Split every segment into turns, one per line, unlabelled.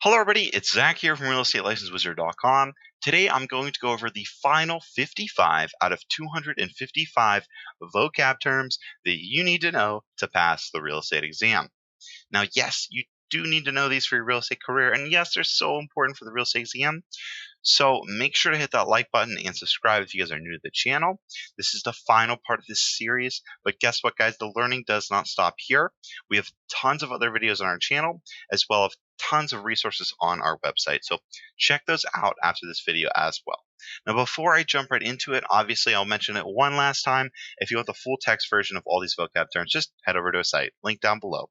Hello, everybody. It's Zach here from RealEstateLicenseWizard.com. Today, I'm going to go over the final 55 out of 255 vocab terms that you need to know to pass the real estate exam. Now, yes, you do need to know these for your real estate career, and yes, they're so important for the real estate exam. So make sure to hit that like button and subscribe if you guys are new to the channel. This is the final part of this series, but guess what, guys? The learning does not stop here. We have tons of other videos on our channel, as well as tons of resources on our website. So check those out after this video as well. Now, before I jump right into it, obviously I'll mention it one last time. If you want the full text version of all these vocab terms, just head over to a site, link down below.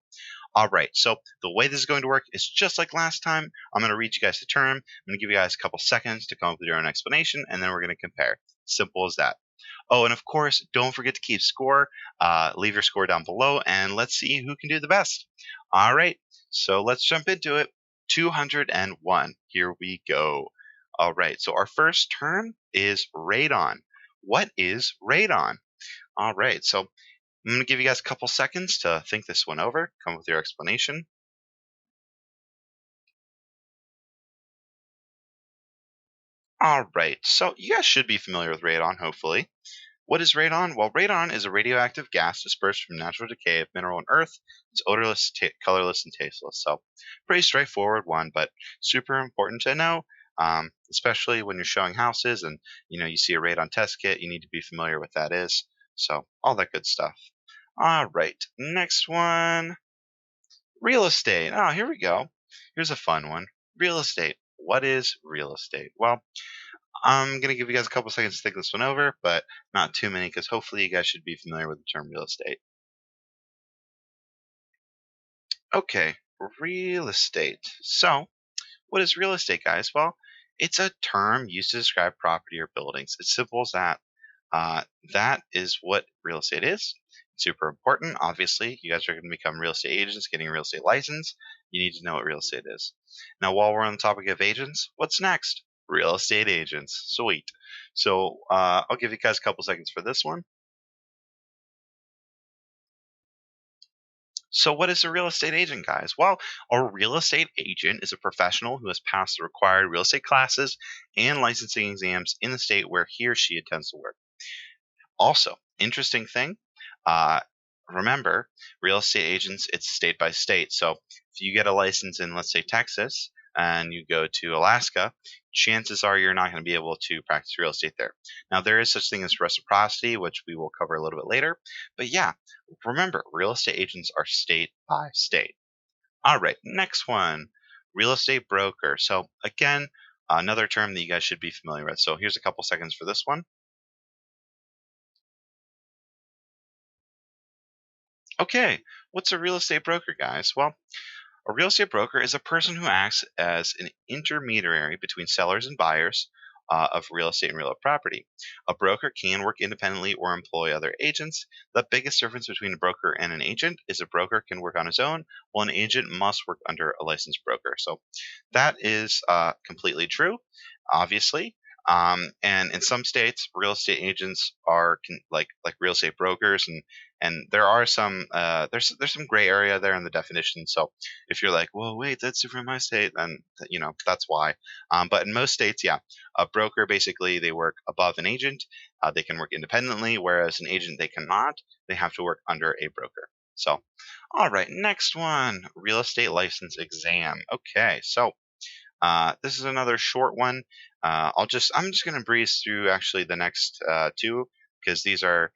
All right, so the way this is going to work is just like last time. I'm going to read you guys the term. I'm going to give you guys a couple seconds to come up with your own explanation, and then we're going to compare. Simple as that. Oh, and of course, don't forget to keep score. Leave your score down below, and let's see who can do the best. All right, so let's jump into it. 201. Here we go. All right, so our first term is radon. What is radon? All right, so I'm going to give you guys a couple seconds to think this one over, come up with your explanation. All right, so you guys should be familiar with radon, hopefully. What is radon? Well, radon is a radioactive gas dispersed from natural decay of mineral and earth. It's odorless, colorless, and tasteless. So, pretty straightforward one, but super important to know, especially when you're showing houses and you see a radon test kit. You need to be familiar with that is. So, all that good stuff. All right, next one. Real estate. Oh, here we go. Here's a fun one. Real estate. What is real estate? Well, I'm going to give you guys a couple seconds to think this one over, but not too many because hopefully you guys should be familiar with the term real estate. Okay, real estate. So, what is real estate, guys? Well, it's a term used to describe property or buildings. It's simple as that. That is what real estate is. It's super important. Obviously, you guys are going to become real estate agents, getting a real estate license. You need to know what real estate is. Now, while we're on the topic of agents, what's next? Real estate agents. Sweet. So I'll give you guys a couple seconds for this one. So what is a real estate agent, guys? Well, a real estate agent is a professional who has passed the required real estate classes and licensing exams in the state where he or she intends to work. Also, interesting thing, uh, remember, real estate agents, it's state by state. So if you get a license in, let's say, Texas, and you go to Alaska, chances are you're not going to be able to practice real estate there. Now, there is such thing as reciprocity, which we will cover a little bit later. But yeah, remember, real estate agents are state by state. All right, next one, real estate broker. So again, another term that you guys should be familiar with. So here's a couple seconds for this one. Okay, what's a real estate broker, guys? Well, a real estate broker is a person who acts as an intermediary between sellers and buyers of real estate and real property. A broker can work independently or employ other agents. The biggest difference between a broker and an agent is a broker can work on his own, while an agent must work under a licensed broker. So that is completely true, obviously. And in some states, real estate agents are like real estate brokers, and there are some there's some gray area there in the definition. So if you're like, well, wait, that's different in my state, then that's why. But in most states, yeah, a broker basically they work above an agent. They can work independently, whereas an agent they cannot. They have to work under a broker. So, all right, next one, real estate license exam. Okay, so this is another short one. I'm just gonna breeze through actually the next two because these are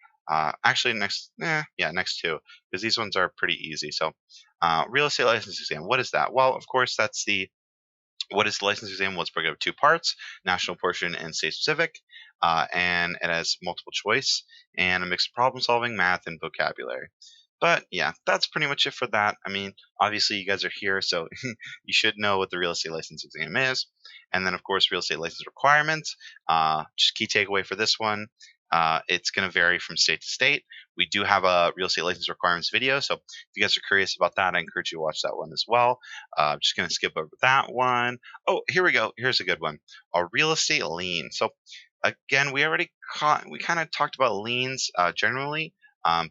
actually next two because these ones are pretty easy. So real estate license exam. What is that? Well, of course, that's the what is the license exam? Well, it's broken up two parts: national portion and state specific, and it has multiple choice and a mix of problem solving, math, and vocabulary. But yeah, that's pretty much it for that. I mean, obviously you guys are here, so you should know what the real estate license exam is. And then, of course, real estate license requirements. Just key takeaway for this one. It's going to vary from state to state. We do have a real estate license requirements video, so if you guys are curious about that, I encourage you to watch that one as well. I'm just going to skip over that one. Oh, here we go. Here's a good one. A real estate lien. So again, we kind of talked about liens generally.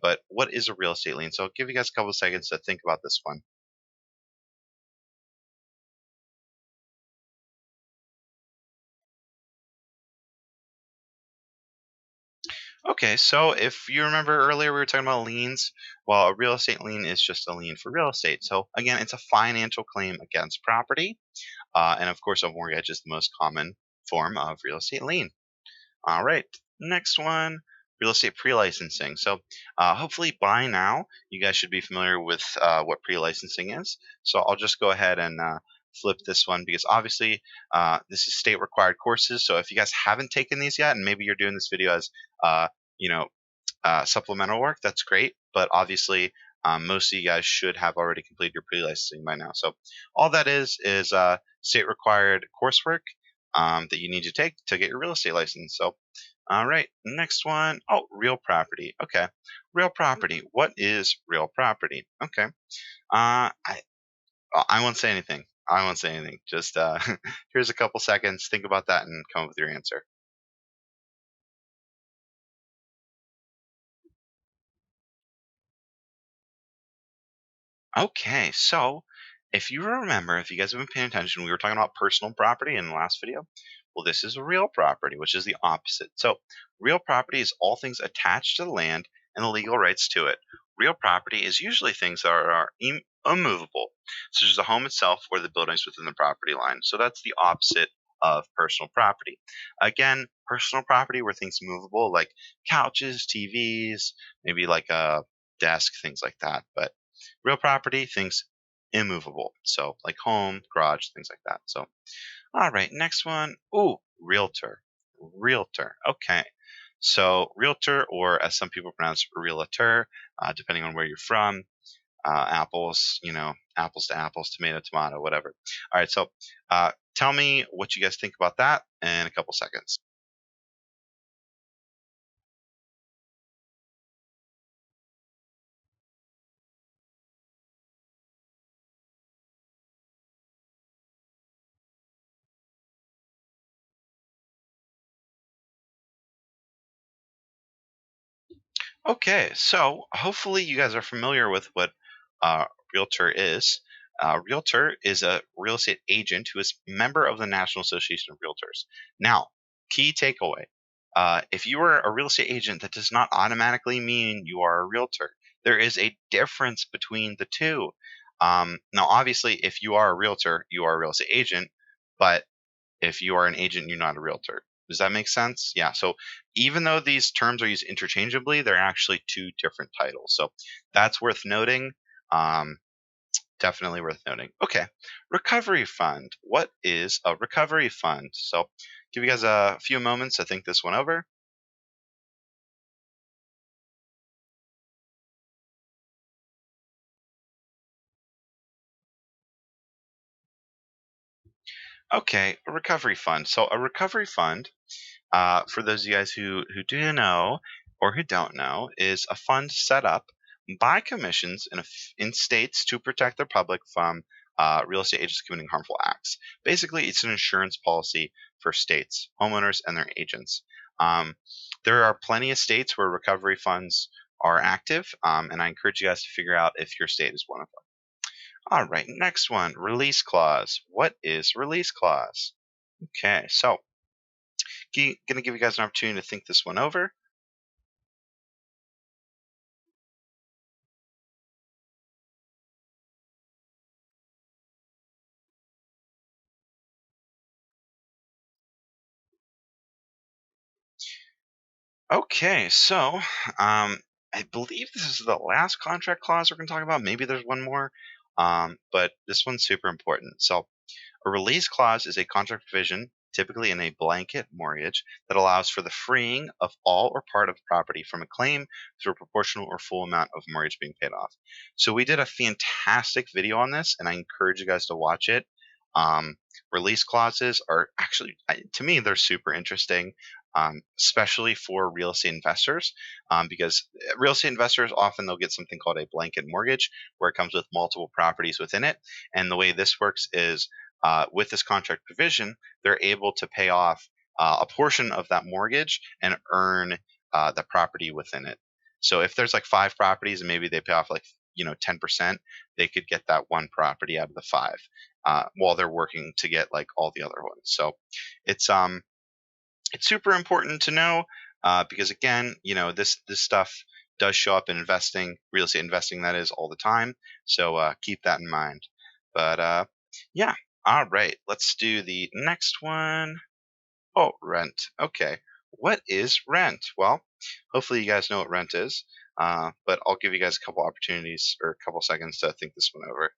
But what is a real estate lien? So I'll give you guys a couple of seconds to think about this one. Okay, so if you remember earlier, we were talking about liens. Well, a real estate lien is just a lien for real estate. So again, it's a financial claim against property. And of course, a mortgage is the most common form of real estate lien. All right, next one, real estate pre-licensing. So hopefully by now you guys should be familiar with what pre-licensing is. So I'll just go ahead and flip this one because obviously this is state required courses. So if you guys haven't taken these yet, and maybe you're doing this video as uh, you know supplemental work, that's great. But obviously most of you guys should have already completed your pre-licensing by now. So all that is state required coursework that you need to take to get your real estate license. So, all right, next one. Oh, real property. Okay, real property. What is real property? Okay. I won't say anything. I won't say anything. Just here's a couple seconds. Think about that and come up with your answer. Okay, so if you remember, if you guys have been paying attention, we were talking about personal property in the last video. Well, this is real property, which is the opposite. So, real property is all things attached to the land and the legal rights to it. Real property is usually things that are immovable, such as the home itself or the buildings within the property line. So, that's the opposite of personal property. Again, personal property were things movable like couches, TVs, maybe like a desk, things like that. But real property, things immovable. So like home, garage, things like that. So all right, next one. Ooh, realtor. Realtor. Okay. So realtor, or as some people pronounce realtor, depending on where you're from. Apples, apples to apples, tomato, tomato, whatever. All right, so tell me what you guys think about that in a couple seconds. Okay, so hopefully you guys are familiar with what realtor is. Realtor is a real estate agent who is member of the National Association of Realtors. Now, key takeaway: if you are a real estate agent, that does not automatically mean you are a realtor. There is a difference between the two. Now, obviously, if you are a realtor, you are a real estate agent, but if you are an agent, you're not a realtor. Does that make sense? Yeah. So even though these terms are used interchangeably, they're actually two different titles. So that's worth noting. Um, Definitely worth noting. Okay. Recovery fund. What is a recovery fund? So give you guys a few moments to think this one over. Okay. A recovery fund. So a recovery fund, for those of you guys who do know or who don't know, is a fund set up by commissions in states to protect their public from real estate agents committing harmful acts. Basically, it's an insurance policy for states, homeowners, and their agents. Um, there are plenty of states where recovery funds are active, and I encourage you guys to figure out if your state is one of them. All right, next one, release clause. What is release clause? Okay, so going to give you guys an opportunity to think this one over. Okay, so I believe this is the last contract clause we're going to talk about. Maybe there's one more, but this one's super important. So, a release clause is a contract provision, typically in a blanket mortgage, that allows for the freeing of all or part of property from a claim through a proportional or full amount of mortgage being paid off. So, we did a fantastic video on this, and I encourage you guys to watch it. Um, Release clauses are actually, to me, they're super interesting. Especially for real estate investors, because real estate investors often they'll get something called a blanket mortgage, where it comes with multiple properties within it. And the way this works is with this contract provision, they're able to pay off a portion of that mortgage and earn the property within it. So if there's like five properties and maybe they pay off like 10%, they could get that one property out of the five while they're working to get like all the other ones. So it's um it's super important to know. because again, this stuff does show up in investing, real estate investing, that is, all the time. So keep that in mind. But yeah, all right, let's do the next one. Oh, rent. Okay, what is rent? Well, hopefully you guys know what rent is, but I'll give you guys a couple opportunities or a couple seconds to think this one over.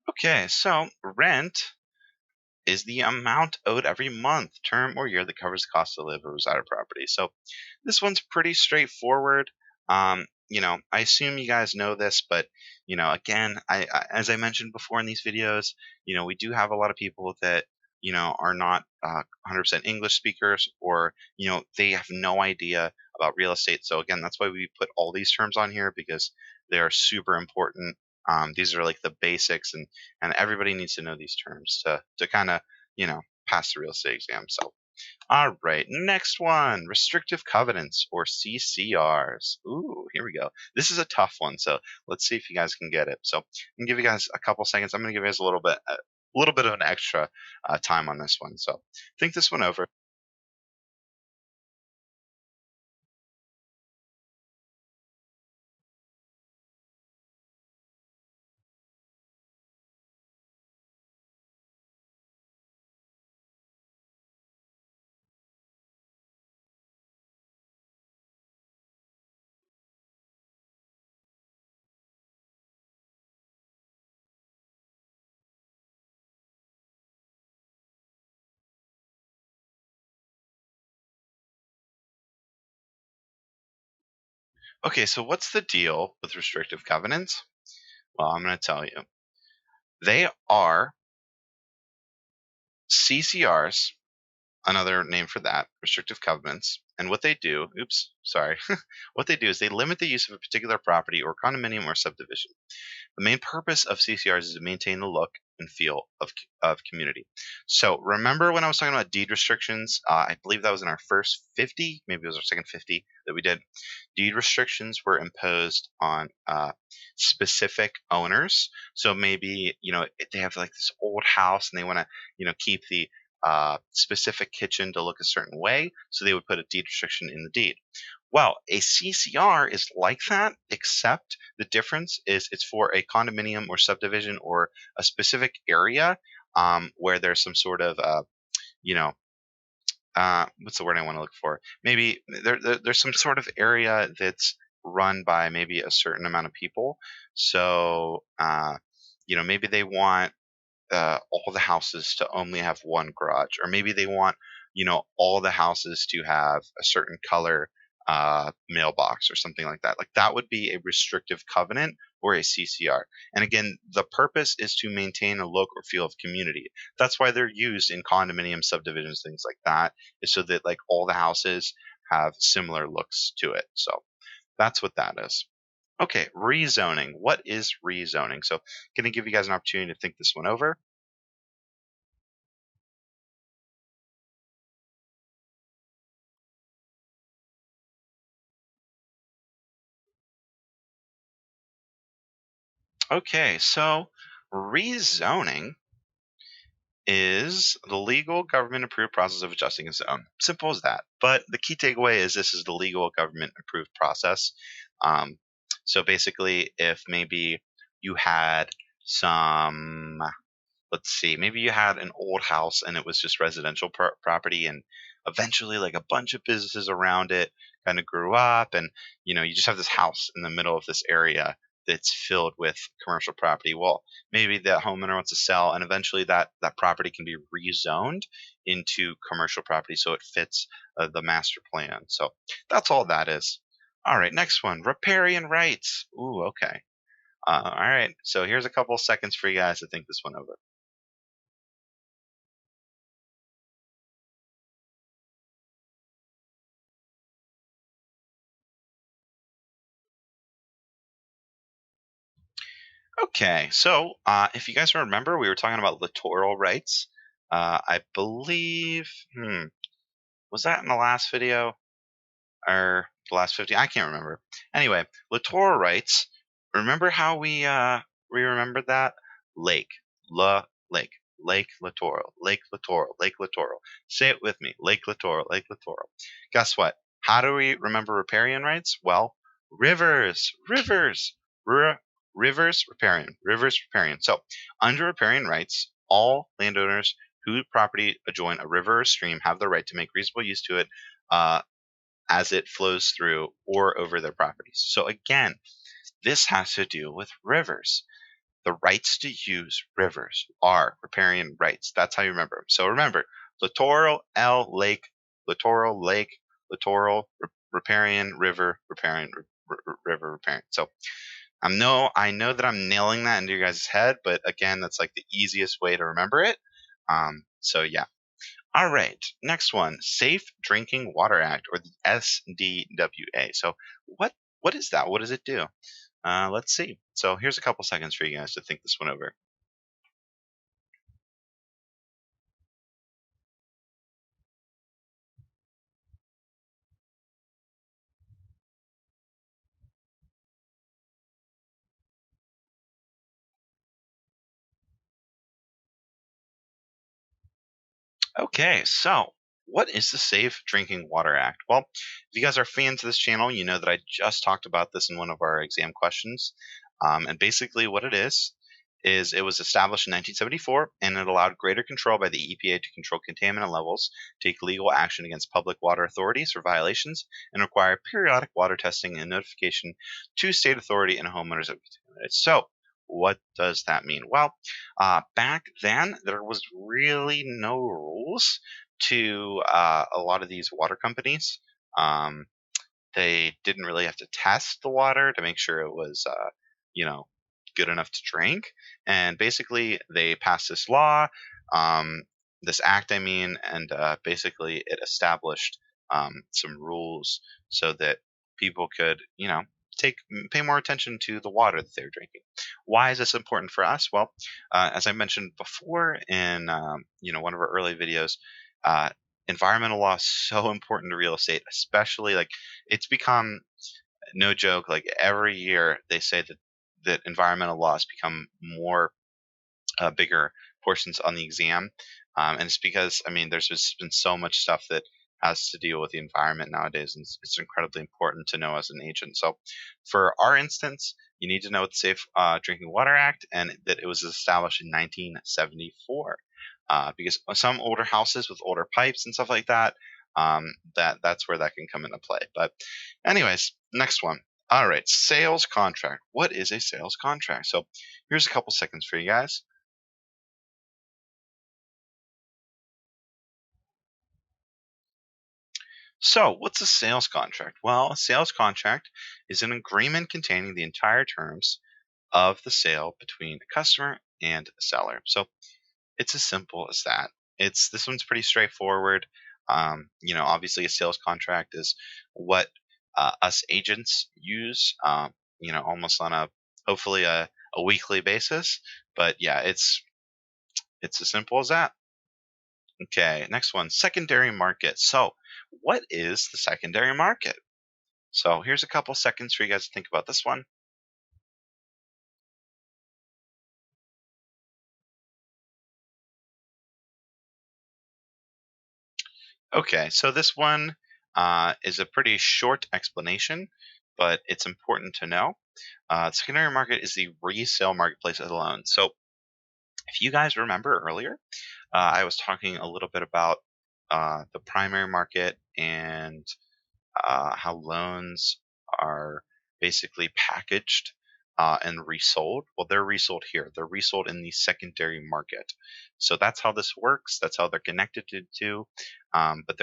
Okay, so rent is the amount owed every month, term, or year that covers the cost to live or reside at property. So this one's pretty straightforward. I assume you guys know this, but again, as I mentioned before in these videos, we do have a lot of people that are not 100% English speakers, or they have no idea about real estate. So again, that's why we put all these terms on here, because they are super important. These are like the basics, and everybody needs to know these terms to kind of pass the real estate exam. So all right, next one, restrictive covenants or CCRs. Ooh, here we go. This is a tough one, so let's see if you guys can get it. So I'm gonna give you guys a couple seconds. I'm gonna give you guys a little bit of an extra time on this one. So think this one over. Okay, so what's the deal with restrictive covenants? Well, I'm gonna tell you. They are CCRs, another name for that, restrictive covenants. And what they do, oops, sorry, what they do is they limit the use of a particular property or condominium or subdivision. The main purpose of CCRs is to maintain the look and feel of community. So remember when I was talking about deed restrictions? I believe that was in our first 50, maybe it was our second 50 that we did. Deed restrictions were imposed on specific owners. So maybe they have like this old house and they want to keep the specific kitchen to look a certain way, so they would put a deed restriction in the deed. Well, a CCR is like that, except the difference is it's for a condominium or subdivision or a specific area where there's some sort of, you know, what's the word I want to look for? Maybe there's some sort of area that's run by maybe a certain amount of people. So, maybe they want all the houses to only have one garage, or maybe they want all the houses to have a certain color mailbox or something like that. Like that would be a restrictive covenant or a CCR. And again, the purpose is to maintain a look or feel of community. That's why they're used in condominium subdivisions, things like that, is so that like all the houses have similar looks to it. So that's what that is. Okay, rezoning. What is rezoning? So, going to give you guys an opportunity to think this one over. Okay, so rezoning is the legal government approved process of adjusting a zone. Simple as that. But the key takeaway is this is the legal government approved process. Um, so basically, if maybe you had some, let's see, maybe you had an old house and it was just residential property, and eventually like a bunch of businesses around it kind of grew up, and you just have this house in the middle of this area that's filled with commercial property. Well, maybe the homeowner wants to sell, and eventually that property can be rezoned into commercial property so it fits the master plan. So that's all that is. All right, next one, riparian rights. Ooh, okay. All right, so here's a couple seconds for you guys to think this one over. Okay, so if you guys remember, we were talking about littoral rights. I believe, was that in the last video? Or the last 50, I can't remember. Anyway, littoral rights. Remember how we remembered that? Lake, la lake, lake littoral, lake littoral, lake littoral. Say it with me: lake littoral, lake littoral. Guess what? How do we remember riparian rights? Well, rivers, rivers, rivers, riparian, rivers, riparian. So under riparian rights, all landowners whose property adjoin a river or stream have the right to make reasonable use to it, uh, as it flows through or over their properties. So again, this has to do with rivers. The rights to use rivers are riparian rights. That's how you remember them. So remember, littoral, lake, littoral, lake, littoral, riparian, river, riparian, river, riparian. So I know that I'm nailing that into your guys' head, but again, that's like the easiest way to remember it. So yeah. All right, next one, Safe Drinking Water Act, or the SDWA. So what is that? What does it do? Let's see. So here's a couple seconds for you guys to think this one over. Okay, so what is the Safe Drinking Water Act? Well, if you guys are fans of this channel, you know that I just talked about this in one of our exam questions. And basically, what it is it was established in 1974, and it allowed greater control by the EPA to control contaminant levels, take legal action against public water authorities for violations, and require periodic water testing and notification to state authority and homeowners of contaminated. So, what does that mean? Well, back then, there was really no rules to a lot of these water companies. Um, they didn't really have to test the water to make sure it was, you know, good enough to drink. And basically, they passed this law, um, this act, I mean, and basically it established some rules so that people could, take pay more attention to the water that they're drinking. Why is this important for us? Well, as I mentioned before in one of our early videos, uh, environmental law is so important to real estate, especially like it's become no joke. Like every year, they say that environmental laws become more bigger portions on the exam, and it's because I mean there's just been so much stuff that has to deal with the environment nowadays, and it's incredibly important to know as an agent. So, for our instance, you need to know the Safe Drinking Water Act and that it was established in 1974. Because some older houses with older pipes and stuff like that, that's where that can come into play. But, anyways, next one. All right, sales contract. What is a sales contract? So, here's a couple seconds for you guys. So, what's a sales contract? Well, a sales contract is an agreement containing the entire terms of the sale between a customer and a seller. So, it's as simple as that. This one's pretty straightforward. Obviously, a sales contract is what us agents use. Almost on a hopefully a weekly basis. But yeah, it's as simple as that. Okay, next one, secondary market. So, what is the secondary market? So, here's a couple seconds for you guys to think about this one. Okay, so this one is a pretty short explanation, but it's important to know. Secondary market is the resale marketplace of the loan. So, if you guys remember earlier, I was talking a little bit about the primary market and how loans are basically packaged and resold. Well, they're resold here. They're resold in the secondary market. So that's how this works. That's how they're connected to. But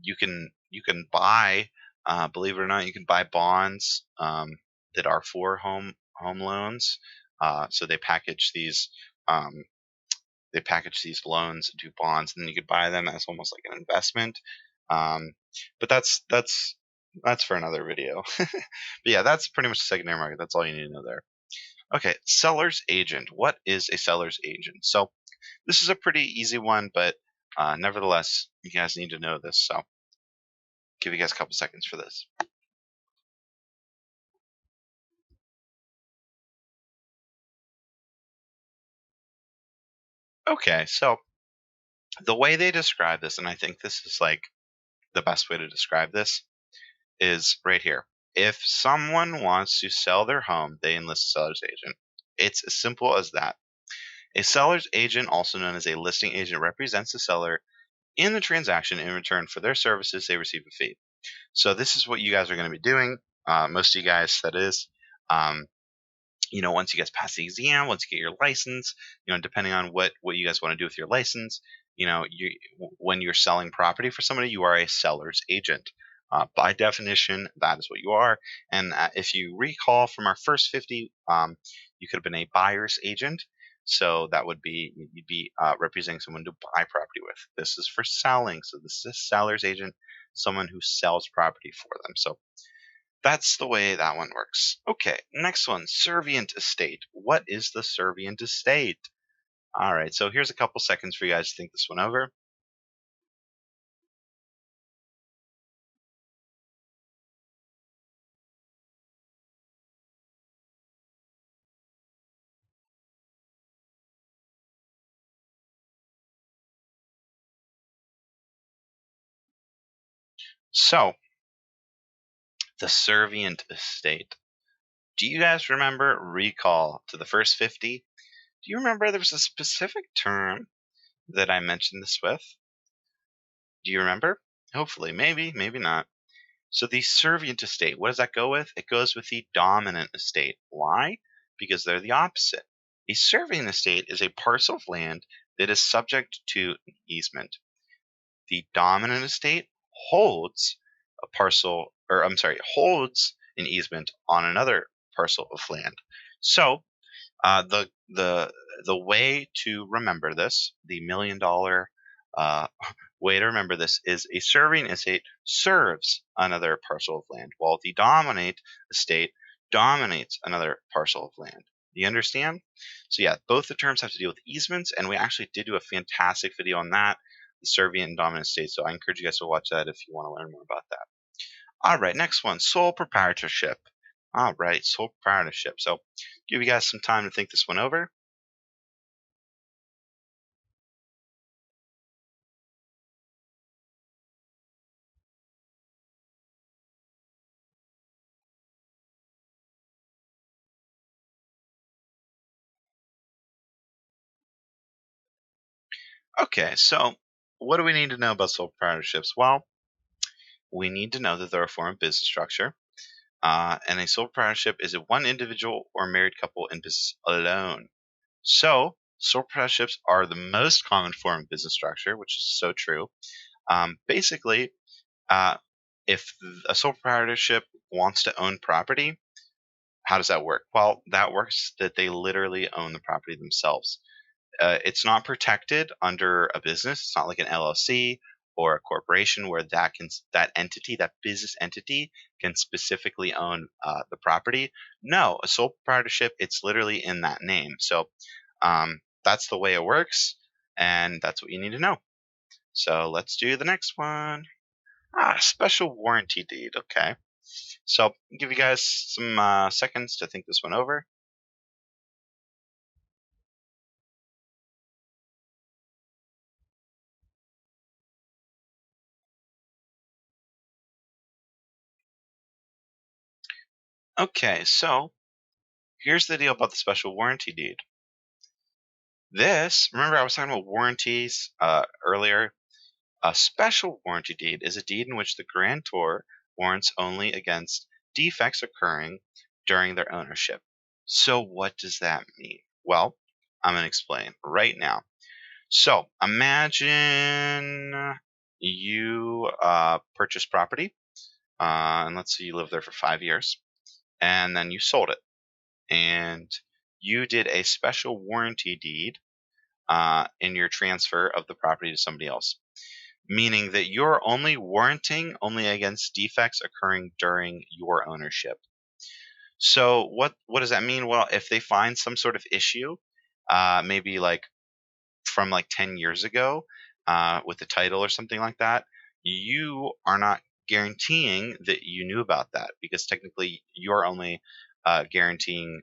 you can buy, believe it or not, you can buy bonds that are for home loans. So Um, they package these loans into bonds, and then you could buy them as almost like an investment. Um, but that's for another video. But yeah, that's pretty much the secondary market. That's all you need to know there. Okay, seller's agent. What is a seller's agent? So this is a pretty easy one, but nevertheless, you guys need to know this. So give you guys a couple seconds for this. Okay, so the way they describe this, and I think this is like the best way to describe this, is right here. If someone wants to sell their home, they enlist a seller's agent. It's as simple as that. A seller's agent, also known as a listing agent, represents the seller in the transaction. In return for their services, they receive a fee. So this is what you guys are going to be doing. Most of you guys, that is. Um, once you guys pass the exam, once you get your license, depending on what you guys want to do with your license, when you're selling property for somebody, you are a seller's agent. By definition, that is what you are. And if you recall from our first 50, you could have been a buyer's agent. So that would be, you'd be representing someone to buy property with. This is for selling. So this is a seller's agent, someone who sells property for them. So that's the way that one works. Okay, next one, Servient estate. What is the Servient estate? All right, so here's a couple seconds for you guys to think this one over. So, the Servient estate. Do you guys recall to the first 50? Do you remember there was a specific term that I mentioned this with? Do you remember? Hopefully, maybe, maybe not. So the servient estate, what does that go with? It goes with the dominant estate. Why? Because they're the opposite. A servient estate is a parcel of land that is subject to an easement. The dominant estate holds a parcel, or I'm sorry, holds an easement on another parcel of land. So the way to remember this, the $1,000,000 uh, way to remember this, is a serving estate serves another parcel of land, while the dominate estate dominates another parcel of land. Do you understand? So yeah, both the terms have to deal with easements, and we actually did do a fantastic video on that, the servient and dominant estate. So I encourage you guys to watch that if you want to learn more about that. All right, next one, sole proprietorship. All right, sole proprietorship. So give you guys some time to think this one over. Okay, so what do we need to know about sole proprietorships? Well, we need to know that they're a form of business structure, and a sole proprietorship is a one individual or married couple in business alone. So, sole proprietorships are the most common form of business structure, which is so true. Basically, uh, if a sole proprietorship wants to own property, how does that work? Well, that works that they literally own the property themselves. It's not protected under a business. It's not like an LLC or a corporation where that business entity can specifically own the property. No, a sole proprietorship, it's literally in that name. So that's the way it works, and that's what you need to know. So let's do the next one. Special warranty deed. Okay. So I'll give you guys some seconds to think this one over. Okay, so here's the deal about the special warranty deed. Remember I was talking about warranties earlier? A special warranty deed is a deed in which the grantor warrants only against defects occurring during their ownership. So what does that mean? Well, I'm going to explain right now. So imagine you purchase property, and let's say you live there for 5 years, and then you sold it, and you did a special warranty deed in your transfer of the property to somebody else, meaning that you're only warranting only against defects occurring during your ownership. So what does that mean? Well, if they find some sort of issue, maybe like from like 10 years ago, with the title or something like that, you are not guaranteeing that you knew about that, because technically you're only guaranteeing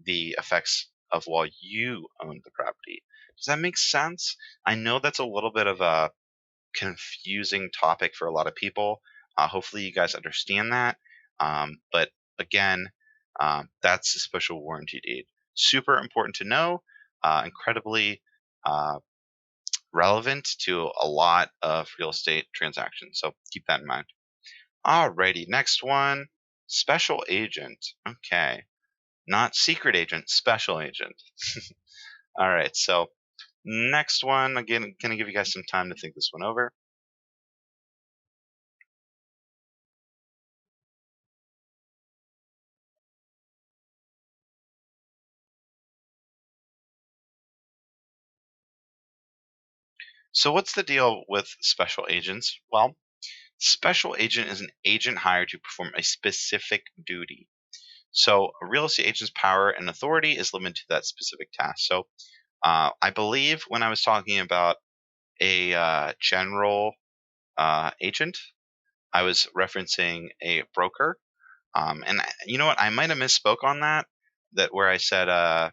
the effects of while you owned the property. Does that make sense? I know that's a little bit of a confusing topic for a lot of people. Hopefully, you guys understand that. But again, that's a special warranty deed. Super important to know. Incredibly uh, relevant to a lot of real estate transactions. So keep that in mind. Alrighty, next one. Special agent. Okay. Not secret agent, special agent. All right, so next one. Again, gonna give you guys some time to think this one over. So what's the deal with special agents? Well, special agent is an agent hired to perform a specific duty. So a real estate agent's power and authority is limited to that specific task. So I believe when I was talking about a general agent, I was referencing a broker. You know what? I might have misspoke on that. That where I said a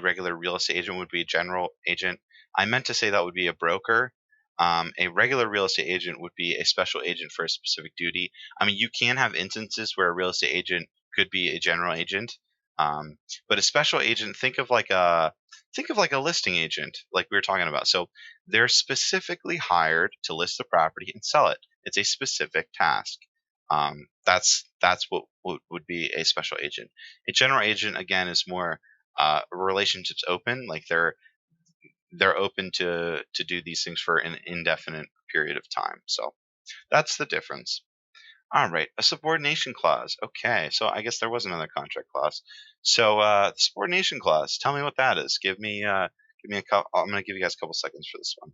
regular real estate agent would be a general agent. I meant to say that would be a broker. A regular real estate agent would be a special agent for a specific duty. I mean, you can have instances where a real estate agent could be a general agent, um, but a special agent, think of like a listing agent, like we were talking about. So they're specifically hired to list the property and sell it. It's a specific task. That's what would be a special agent. A general agent, again, is more relationships open, like they're open to do these things for an indefinite period of time. So that's the difference. All right, a subordination clause. Okay, so I guess there was another contract clause. So the subordination clause, tell me what that is. Give me a couple. I'm going to give you guys a couple seconds for this one.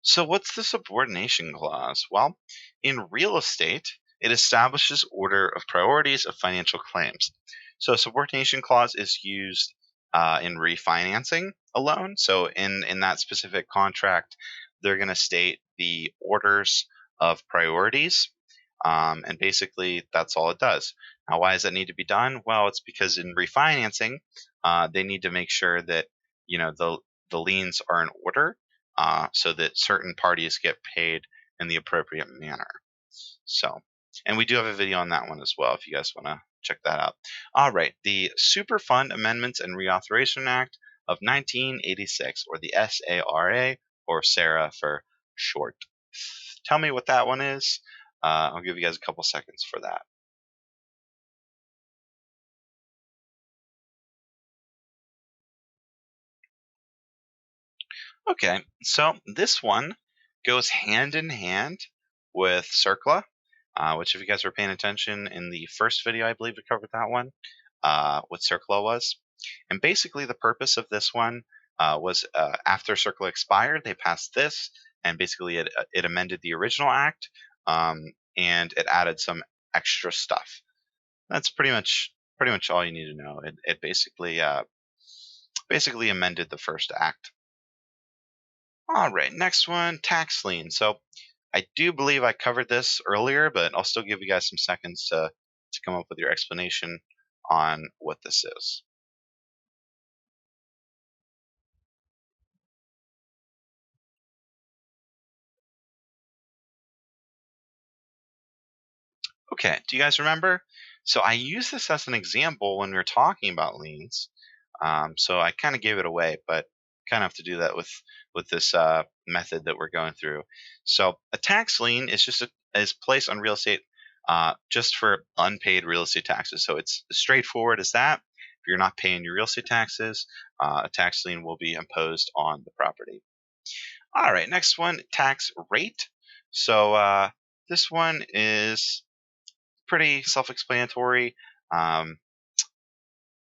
So, what's the subordination clause? Well, in real estate, it establishes order of priorities of financial claims. So, a subordination clause is used in refinancing a loan. So, in that specific contract, they're going to state the orders of priorities. And basically, that's all it does. Now, why does that need to be done? Well, it's because in refinancing, they need to make sure that the liens are in order, so that certain parties get paid in the appropriate manner. So, and we do have a video on that one as well if you guys want to check that out. All right, the Superfund Amendments and Reauthorization Act of 1986, or the SARA, or SARA for short. Tell me what that one is. I'll give you guys a couple seconds for that. Okay, so this one goes hand in hand with CERCLA, which if you guys were paying attention in the first video, I believe we covered that one, what CERCLA was. And basically the purpose of this one was after CERCLA expired, they passed this, and basically it amended the original act, and it added some extra stuff. That's pretty much all you need to know. It basically amended the first act. All right, next one, tax lien. So I do believe I covered this earlier, but I'll still give you guys some seconds to come up with your explanation on what this is. Okay, do you guys remember? So I used this as an example when we were talking about liens. So I kind of gave it away, but kind of have to do that with this method that we're going through. So a tax lien is just is placed on real estate just for unpaid real estate taxes. So it's as straightforward as that. If you're not paying your real estate taxes, a tax lien will be imposed on the property. All right, next one, tax rate. So this one is pretty self-explanatory. Um,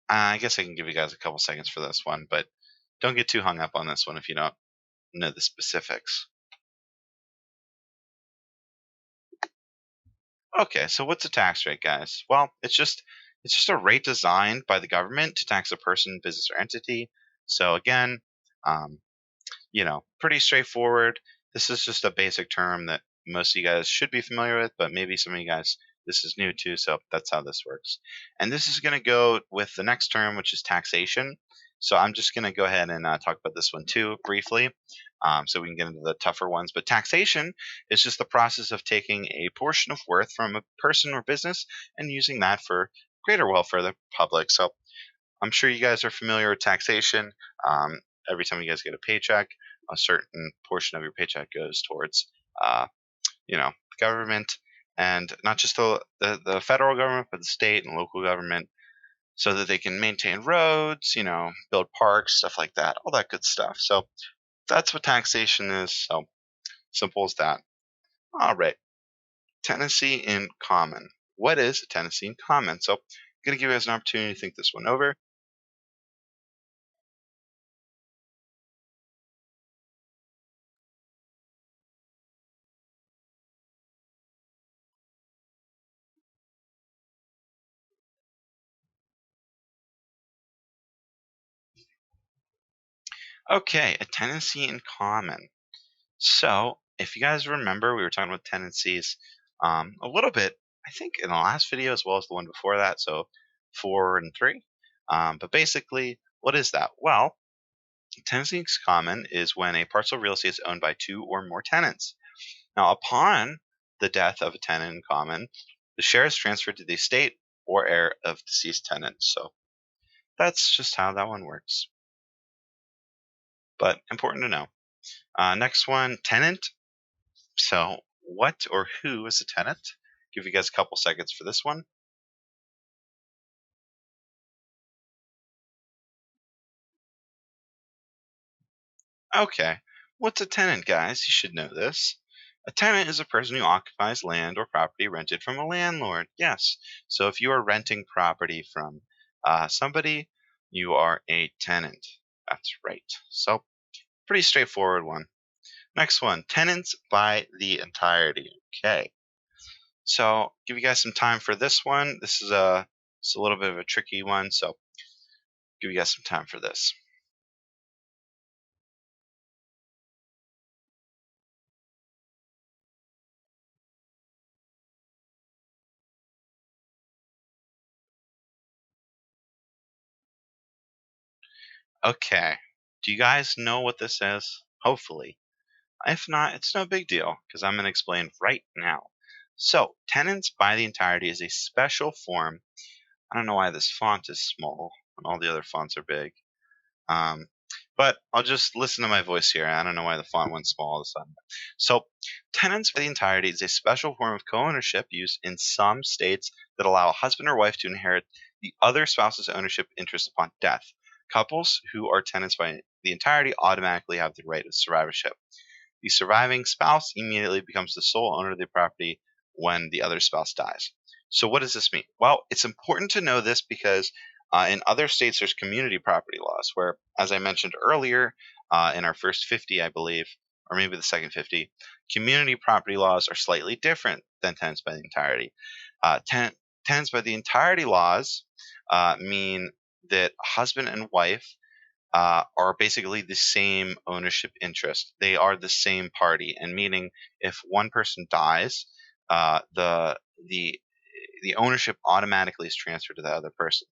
I guess I can give you guys a couple seconds for this one, but don't get too hung up on this one if you don't. know the specifics. Okay, so what's a tax rate, guys? Well, it's just a rate designed by the government to tax a person, business, or entity. So again, um, pretty straightforward. This is just a basic term that most of you guys should be familiar with, but maybe some of you guys this is new too, so that's how this works. And this is going to go with the next term, which is taxation. So I'm just going to go ahead and talk about this one too briefly, so we can get into the tougher ones. But taxation is just the process of taking a portion of worth from a person or business and using that for greater welfare of the public. So I'm sure you guys are familiar with taxation. Every time you guys get a paycheck, a certain portion of your paycheck goes towards, uh, the government, and not just the federal government, but the state and local government, so that they can maintain roads, build parks, stuff like that, all that good stuff. So that's what taxation is. So simple as that. All right, tenancy in common. What is a tenancy in common? So I'm going to give you guys an opportunity to think this one over. Okay, a tenancy in common. So, if you guys remember, we were talking about tenancies a little bit, I think, in the last video as well as the one before that. So, 4 and 3. But basically, what is that? Well, tenancy in common is when a parcel of real estate is owned by two or more tenants. Now, upon the death of a tenant in common, the share is transferred to the estate or heir of deceased tenants. So, that's just how that one works. But important to know. Next one, tenant. So, what or who is a tenant? Give you guys a couple seconds for this one. Okay, what's a tenant, guys? You should know this. A tenant is a person who occupies land or property rented from a landlord. Yes. So, if you are renting property from somebody, you are a tenant. That's right. So, pretty straightforward one. Next one, tenants by the entirety. Okay. So, give you guys some time for this one. It's a little bit of a tricky one, so give you guys some time for this. Okay. Do you guys know what this is? Hopefully. If not, it's no big deal because I'm going to explain right now. So, tenants by the entirety is a special form. I don't know why this font is small and all the other fonts are big. Um, but I'll just listen to my voice here. I don't know why the font went small all of a sudden. So, tenants by the entirety is a special form of co-ownership used in some states that allow a husband or wife to inherit the other spouse's ownership interest upon death. Couples who are tenants by the entirety automatically have the right of survivorship. The surviving spouse immediately becomes the sole owner of the property when the other spouse dies. So, what does this mean? Well, it's important to know this because in other states, there's community property laws where, as I mentioned earlier, in our first 50, I believe, or maybe the second 50, community property laws are slightly different than tenants by the entirety. Tenants by the entirety laws mean that husband and wife are basically the same ownership interest. They are the same party, and meaning if one person dies, the the ownership automatically is transferred to the other person.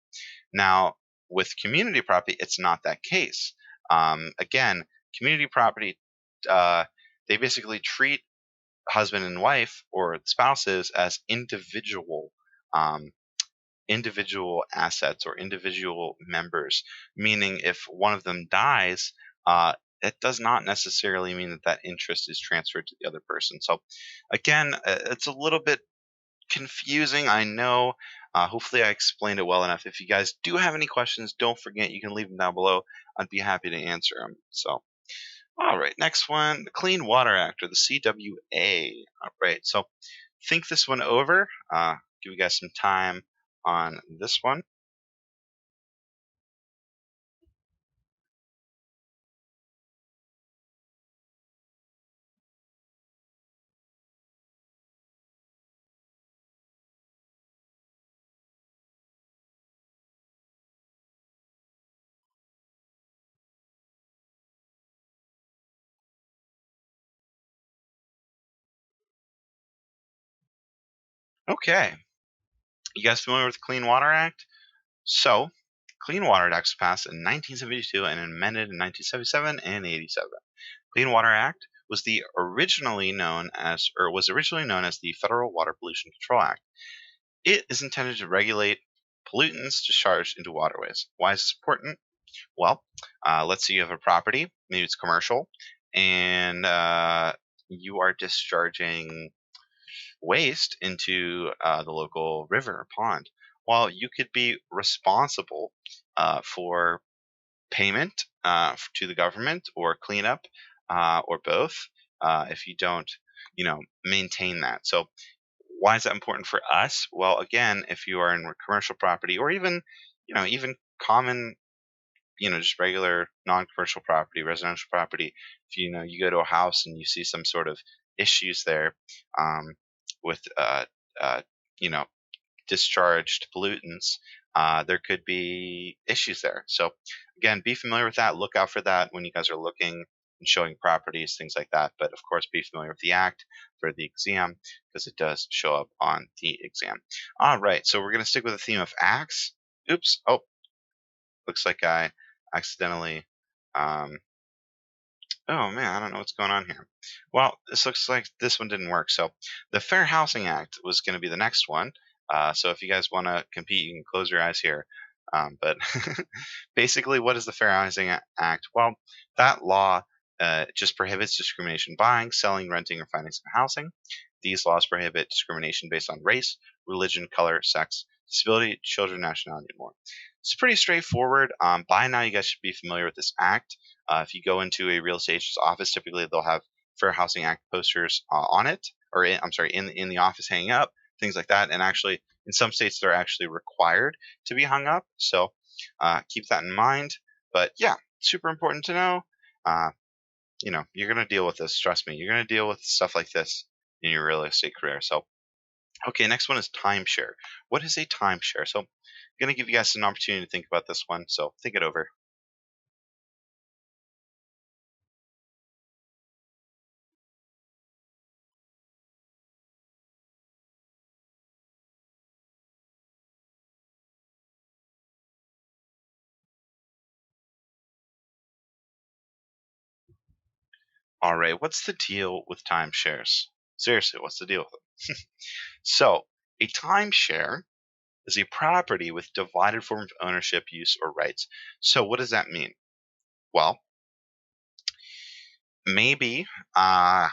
Now, with community property, it's not that case. Again, community property, uh, they basically treat husband and wife or spouses as um, individual assets or individual members, meaning if one of them dies, it does not necessarily mean that that interest is transferred to the other person. So, again, it's a little bit confusing, I know. Hopefully, I explained it well enough. If you guys do have any questions, don't forget you can leave them down below. I'd be happy to answer them. So, all right, next one, the Clean Water Act or the CWA. All right, so think this one over. Give you guys some time on this one. Okay, you guys familiar with the Clean Water Act? So, Clean Water Act was passed in 1972 and amended in 1977 and 87. Clean Water Act was originally known as the Federal Water Pollution Control Act. It is intended to regulate pollutants discharged into waterways. Why is this important? Well, let's say you have a property, maybe it's commercial, and you are discharging waste into the local river or pond. Well, you could be responsible for payment to the government or cleanup or both if you don't, maintain that. So why is that important for us? Well, again, if you are in commercial property or even common, just regular non-commercial property, residential property, if you go to a house and you see some sort of issues there with uh, you know discharged pollutants, there could be issues there. So again, be familiar with that. Look out for that when you guys are looking and showing properties, things like that. But of course, be familiar with the act for the exam because it does show up on the exam. All right, so we're going to stick with the theme of acts. Oops. Oh, looks like I accidentally um, oh man, I don't know what's going on here. Well, this looks like this one didn't work. So the Fair Housing Act was going to be the next one. So if you guys want to compete, you can close your eyes here. But basically, what is the Fair Housing Act? Well, that law just prohibits discrimination buying, selling, renting, or financing housing. These laws prohibit discrimination based on race, religion, color, sex, disability, children, nationality, and more. It's pretty straightforward. By now, you guys should be familiar with this act. If you go into a real estate agent's office, typically they'll have Fair Housing Act posters on it, or I'm sorry, in the office hanging up, things like that. And actually, in some states, they're actually required to be hung up. So keep that in mind. But yeah, super important to know. Uh, you're going to deal with this. Trust me, you're going to deal with stuff like this in your real estate career. So, okay, next one is timeshare. What is a timeshare? So, I'm going to give you guys an opportunity to think about this one. So, think it over. All right, what's the deal with timeshares? Seriously, what's the deal with them? So, a timeshare is a property with divided form of ownership, use, or rights. So, what does that mean? Well, maybe a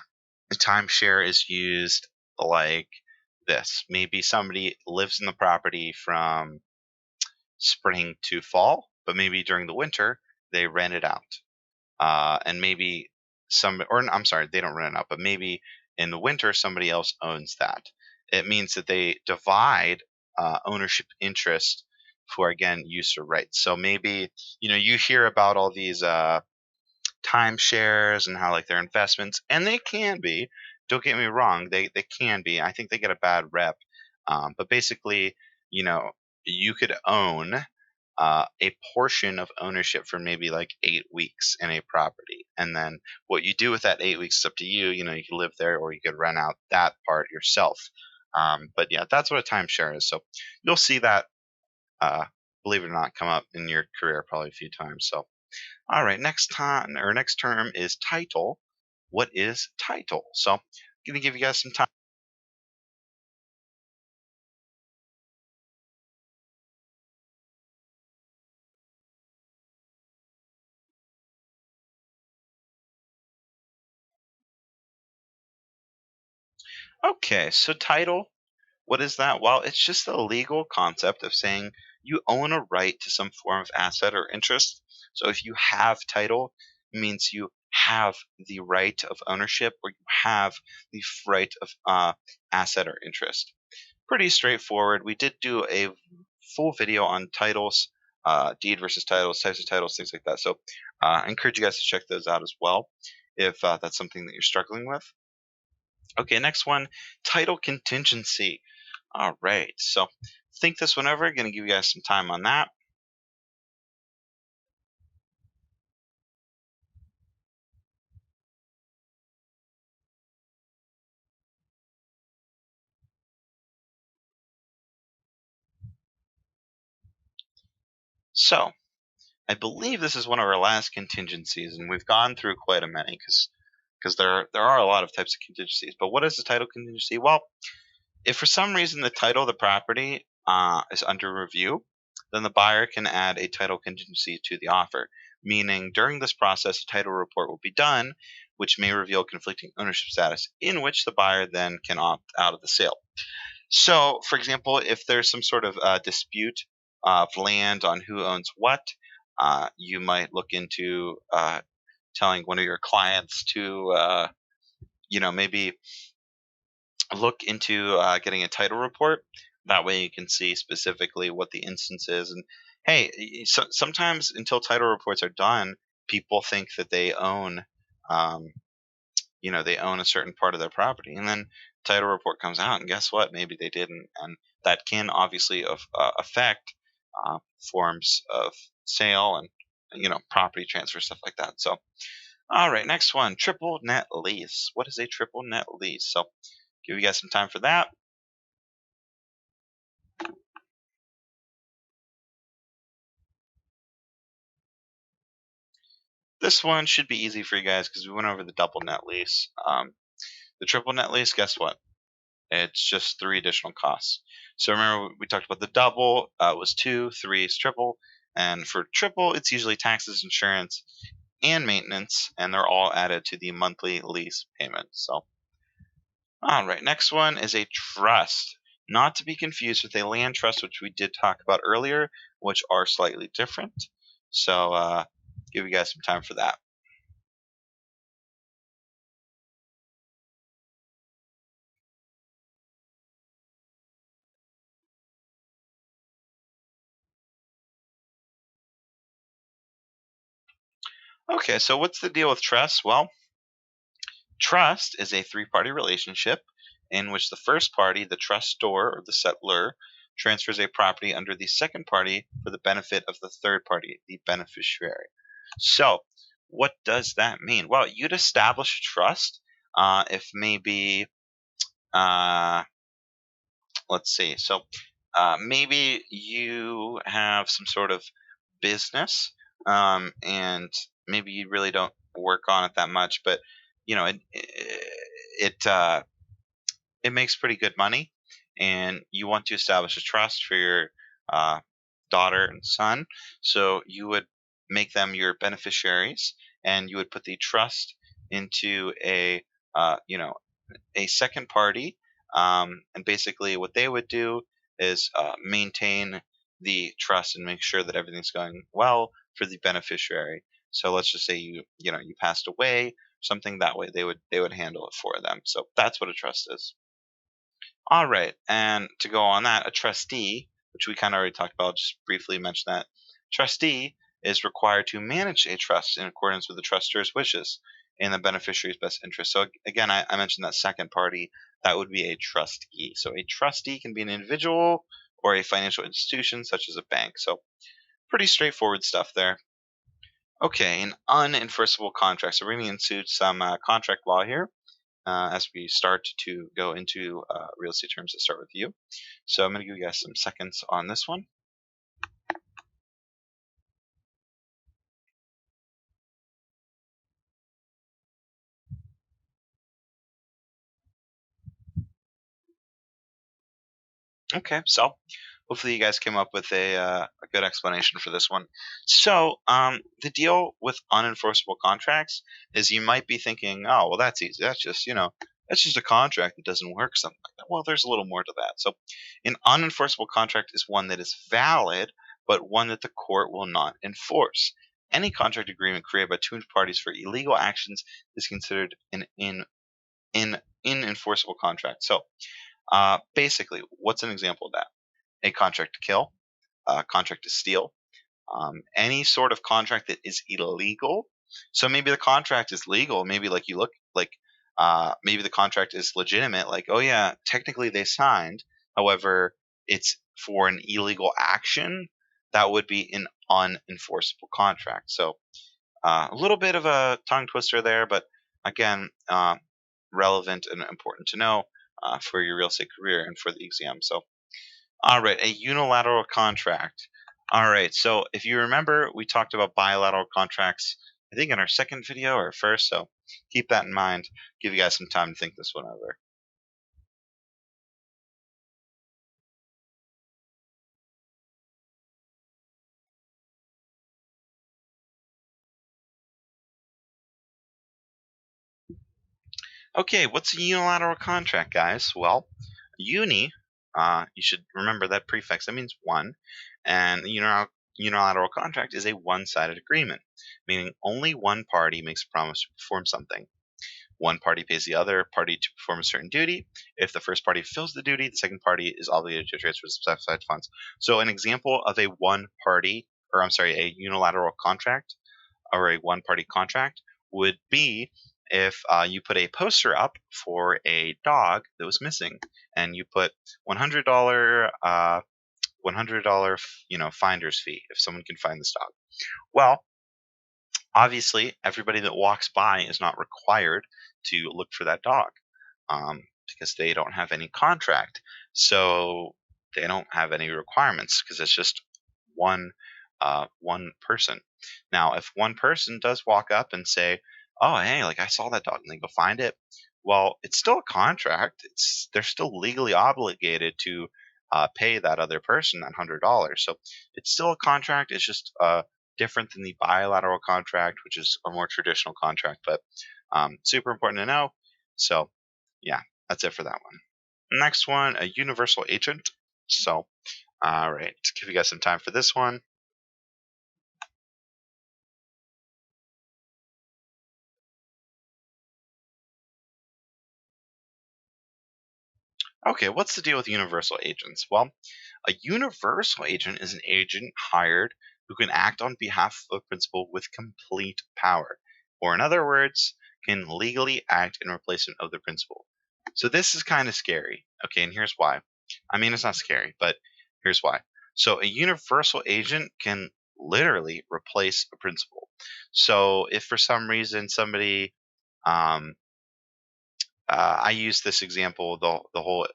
timeshare is used like this. Maybe somebody lives in the property from spring to fall, but maybe during the winter they rent it out. And maybe I'm sorry, they don't rent it out, but maybe in the winter somebody else owns that. It means that they divide ownership interest for again use or rights. So maybe you hear about all these timeshares and how like they're investments, and they can be. Don't get me wrong, they can be. I think they get a bad rep, but basically, you know, you could own a portion of ownership for maybe like 8 weeks in a property, and then what you do with that 8 weeks is up to you. You can live there, or you could rent out that part yourself. But yeah, that's what a timeshare is. So you'll see that, uh, believe it or not, come up in your career probably a few times. So all right, next term is title. What is title? So I'm gonna give you guys some time. Okay, so title, what is that? Well, it's just the legal concept of saying you own a right to some form of asset or interest. So if you have title, it means you have the right of ownership or you have the right of asset or interest. Pretty straightforward. We did do a full video on titles, deed versus titles, types of titles, things like that. So I encourage you guys to check those out as well if that's something that you're struggling with. Okay, next one, title contingency. All right, so think this one over. Going to give you guys some time on that. So I believe this is one of our last contingencies, and we've gone through quite a many because there are a lot of types of contingencies. But what is the title contingency? Well, if for some reason the title of the property is under review, then the buyer can add a title contingency to the offer, meaning during this process, a title report will be done, which may reveal conflicting ownership status, in which the buyer then can opt out of the sale. So, for example, if there's some sort of dispute of land on who owns what, you might look into telling one of your clients to, maybe look into getting a title report. That way you can see specifically what the instance is. And hey, sometimes until title reports are done, people think that they own, um, they own a certain part of their property. And then title report comes out, and guess what? Maybe they didn't. And that can obviously affect forms of sale and, property transfer, stuff like that. So, all right, next one, triple net lease. What is a triple net lease? So, give you guys some time for that. This one should be easy for you guys because we went over the double net lease. The triple net lease, guess what? It's just 3 additional costs. So remember we talked about the double was 2, 3 is triple, and for triple it's usually taxes, insurance, and maintenance, and they're all added to the monthly lease payment. So, all right, next one is a trust, not to be confused with a land trust, which we did talk about earlier, which are slightly different. So, give you guys some time for that. Okay, so what's the deal with trust? Well, trust is a three-party relationship in which the first party, the trustor or the settlor, transfers a property under the second party for the benefit of the third party, the beneficiary. So, what does that mean? Well, you'd establish a trust if maybe, uh, let's see, so maybe you have some sort of business, and maybe you really don't work on it that much, but it it makes pretty good money, and you want to establish a trust for your uh, daughter and son. So you would make them your beneficiaries, and you would put the trust into uh, you know a second party, and basically what they would do is maintain the trust and make sure that everything's going well for the beneficiary. So let's just say you passed away, something that way they would handle it for them. So that's what a trust is. All right, and to go on that, a trustee, which we kind of already talked about, just briefly mention that trustee is required to manage a trust in accordance with the trustor's wishes in the beneficiary's best interest. So again, I mentioned that second party, that would be a trustee. So a trustee can be an individual or a financial institution such as a bank. So pretty straightforward stuff there. Okay, an unenforceable contract. So we're going to into some contract law here as we start to go into real estate terms that start with you. So I'm going to give you guys some seconds on this one. Okay, so hopefully you guys came up with a good explanation for this one. So the deal with unenforceable contracts is you might be thinking, oh, well, that's easy. That's just a contract that doesn't work, something like that. Well, there's a little more to that. So an unenforceable contract is one that is valid, but one that the court will not enforce. Any contract agreement created by two parties for illegal actions is considered an inenforceable contract. So basically, what's an example of that? A contract to kill, a contract to steal, any sort of contract that is illegal. So maybe the contract is legal. Maybe like you look like maybe the contract is legitimate. Like, oh yeah, technically they signed. However, it's for an illegal action. That would be an unenforceable contract. So a little bit of a tongue twister there, but again, relevant and important to know for your real estate career and for the exam. So, all right, a unilateral contract. All right, so if you remember, we talked about bilateral contracts, I think in our second video or first, so keep that in mind. Give you guys some time to think this one over. Okay, what's a unilateral contract, guys? Well, uni, you should remember that prefix. That means one, and unilateral contract is a one-sided agreement, meaning only one party makes a promise to perform something. One party pays the other party to perform a certain duty. If the first party fulfills the duty, the second party is obligated to transfer specified funds. So, an example of a a unilateral contract or a one party contract would be if you put a poster up for a dog that was missing, and you put $100 finder's fee if someone can find this dog. Well, obviously, everybody that walks by is not required to look for that dog, because they don't have any contract. So they don't have any requirements because it's just one person. Now, if one person does walk up and say, "Oh, hey, like I saw that dog," and they go find it, well, it's still a contract. They're still legally obligated to pay that other person that $100. So it's still a contract. It's just different than the bilateral contract, which is a more traditional contract, but super important to know. So, yeah, that's it for that one. Next one, a universal agent. So, all right, give you guys some time for this one. Okay, what's the deal with universal agents? Well, a universal agent is an agent hired who can act on behalf of a principal with complete power, or in other words, can legally act in replacement of the principal. So this is kind of scary. Okay, and here's why. I mean, it's not scary, but here's why. So a universal agent can literally replace a principal. So if for some reason somebody um, I use this example, the whole,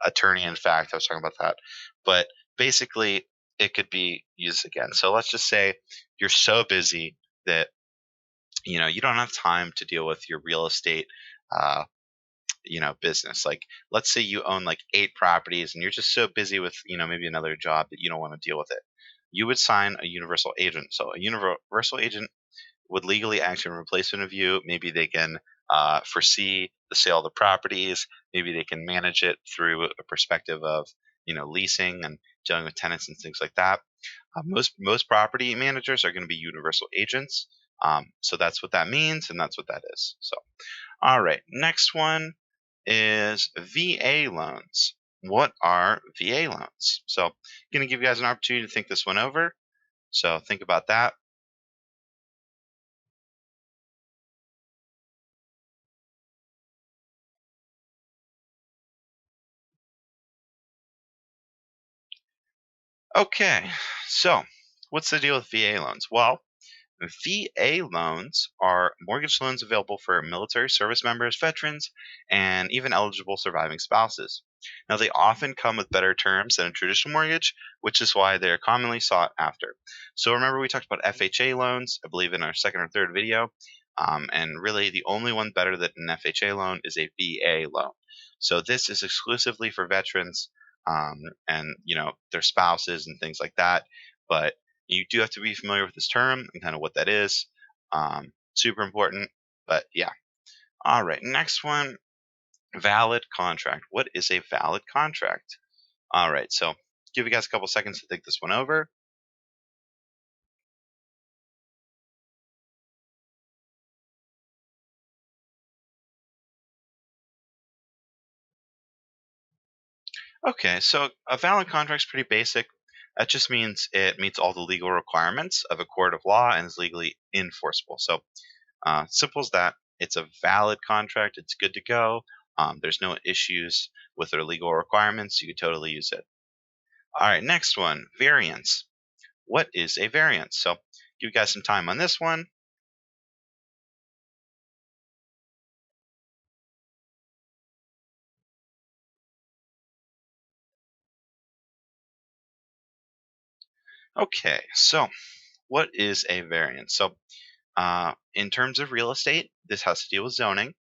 attorney. In fact, I was talking about that, but basically, it could be used again. So let's just say you're so busy that you don't have time to deal with your real estate, uh, business. Like, let's say you own like 8 properties, and you're just so busy with maybe another job that you don't want to deal with it. You would sign a universal agent. So a universal agent would legally act in replacement of you. Maybe they can foresee the sale of the properties. Maybe they can manage it through a perspective of leasing and dealing with tenants and things like that. Most property managers are going to be universal agents. So that's what that means, and that's what that is. So, all right, next one is VA loans. What are VA loans? So, I'm going to give you guys an opportunity to think this one over. So, think about that. Okay, so what's the deal with VA loans? Well, VA loans are mortgage loans available for military service members, veterans, and even eligible surviving spouses. Now, they often come with better terms than a traditional mortgage, which is why they're commonly sought after. So, remember, we talked about FHA loans, I believe, in our second or third video. And really, the only one better than an FHA loan is a VA loan. So, this is exclusively for veterans and their spouses and things like that. But you do have to be familiar with this term and kind of what that is. Super important. But yeah. All right. Next one, valid contract. What is a valid contract? All right. So give you guys a couple seconds to think this one over. Okay. So a valid contract is pretty basic. That just means it meets all the legal requirements of a court of law and is legally enforceable. So simple as that. It's a valid contract. It's good to go. There's no issues with their legal requirements. You could totally use it. All right, next one, variance. What is a variance? So give you guys some time on this one. Okay, so what is a variance? So, in terms of real estate, this has to deal with zoning.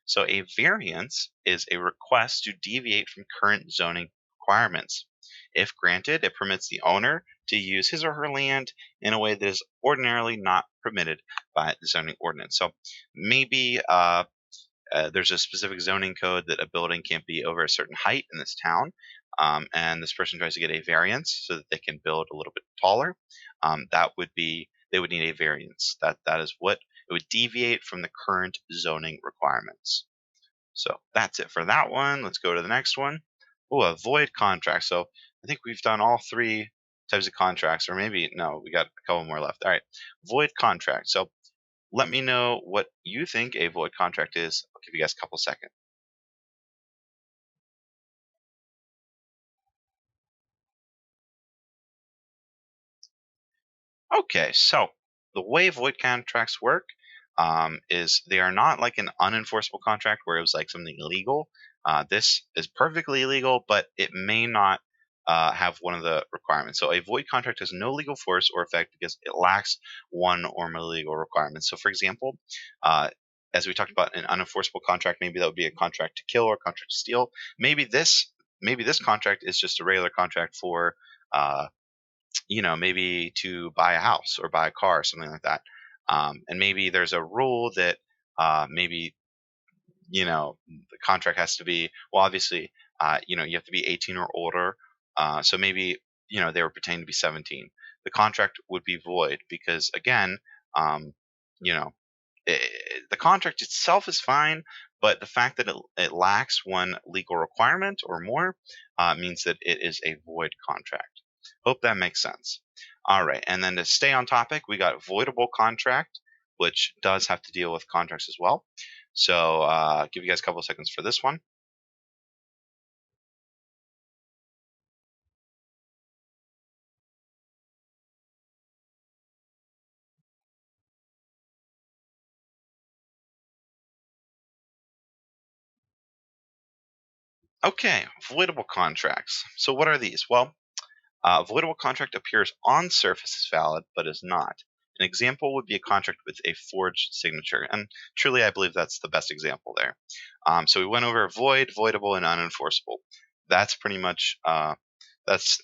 So, a variance is a request to deviate from current zoning requirements. If granted, it permits the owner to use his or her land in a way that is ordinarily not permitted by the zoning ordinance. So, maybe there's a specific zoning code that a building can't be over a certain height in this town, and this person tries to get a variance so that they can build a little bit taller. That would be they would need a variance. That is what it would deviate from the current zoning requirements. So that's it for that one. Let's go to the next one. Oh, a void contract. So I think we've done all three types of contracts, or maybe no, we got a couple more left. All right, void contract. So let me know what you think a void contract is. I'll give you guys a couple seconds. Okay, so the way void contracts work is they are not like an unenforceable contract where it was like something illegal. This is perfectly legal, but it may not have one of the requirements. So a void contract has no legal force or effect because it lacks one or more legal requirements. So, for example, uh, as we talked about an unenforceable contract, maybe that would be a contract to kill or contract to steal. Maybe this contract is just a regular contract for uh, maybe to buy a house or buy a car or something like that. And maybe there's a rule that maybe the contract has to be, well, obviously, you have to be 18 or older. So maybe they were pretending to be 17. The contract would be void because again, um, you know the contract itself is fine, but the fact that it lacks one legal requirement or more means that it is a void contract. Hope that makes sense. All right, and then to stay on topic, we got voidable contract, which does have to deal with contracts as well. So give you guys a couple of seconds for this one. Okay, voidable contracts. So what are these? Well, voidable contract appears on surface as valid, but is not. An example would be a contract with a forged signature, and truly, I believe that's the best example there. So we went over void, voidable, and unenforceable. That's pretty much that's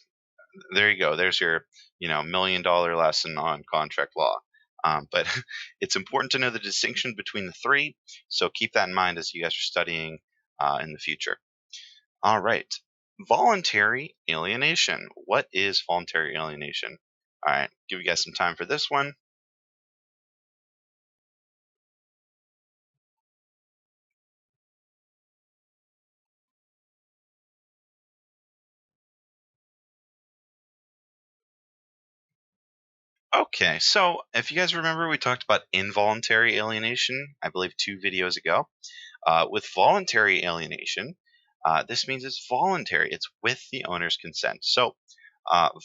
there you go. There's your $1 million lesson on contract law. But it's important to know the distinction between the three, so keep that in mind as you guys are studying in the future. All right. Voluntary alienation. What is voluntary alienation? All right. Give you guys some time for this one. Okay. So if you guys remember, we talked about involuntary alienation, I believe 2 videos ago. With voluntary alienation, this means it's voluntary. It's with the owner's consent. So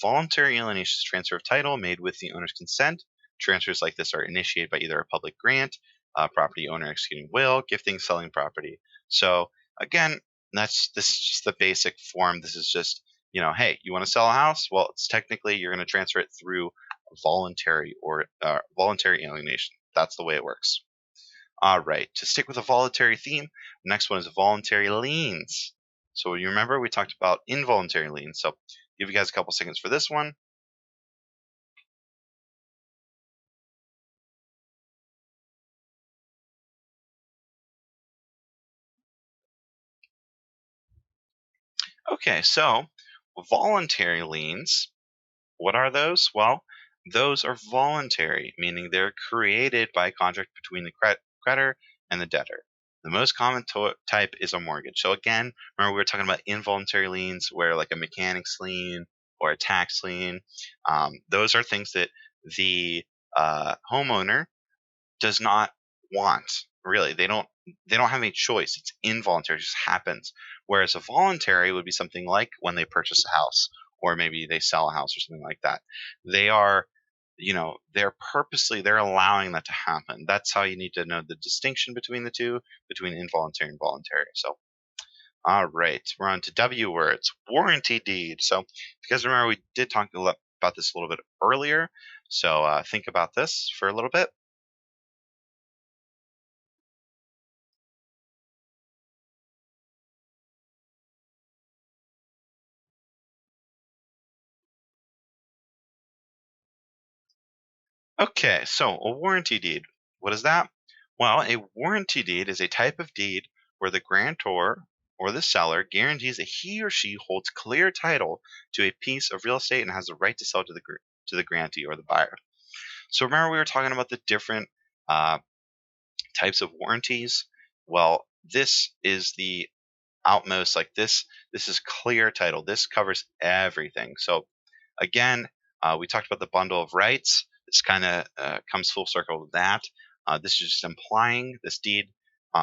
voluntary alienation is transfer of title made with the owner's consent. Transfers like this are initiated by either a public grant, property owner executing will, gifting, selling property. So again, this is just the basic form. This is just hey, you want to sell a house? Well, it's technically you're going to transfer it through voluntary or voluntary alienation. That's the way it works. All right, to stick with a voluntary theme, the next one is voluntary liens. So you remember we talked about involuntary liens. So give you guys a couple seconds for this one. Okay, so voluntary liens, what are those? Well, those are voluntary, meaning they're created by a contract between the creditor and the debtor. The most common type is a mortgage. So again, remember we were talking about involuntary liens, where like a mechanics lien or a tax lien, those are things that the homeowner does not want. Really, they don't have any choice. It's involuntary; it just happens. Whereas a voluntary would be something like when they purchase a house, or maybe they sell a house or something like that. They are, they're allowing that to happen. That's how you need to know the distinction between the two, between involuntary and voluntary. So, all right, we're on to W words. Warranty deed. So, if you guys remember, we did talk about this a little bit earlier, so think about this for a little bit. Okay, so a warranty deed. What is that? Well, a warranty deed is a type of deed where the grantor or the seller guarantees that he or she holds clear title to a piece of real estate and has the right to sell to the grantee or the buyer. So remember we were talking about the different uh, types of warranties. Well, this is the outmost, like this is clear title. This covers everything. So again, we talked about the bundle of rights. This kind of comes full circle with that. This is just implying this deed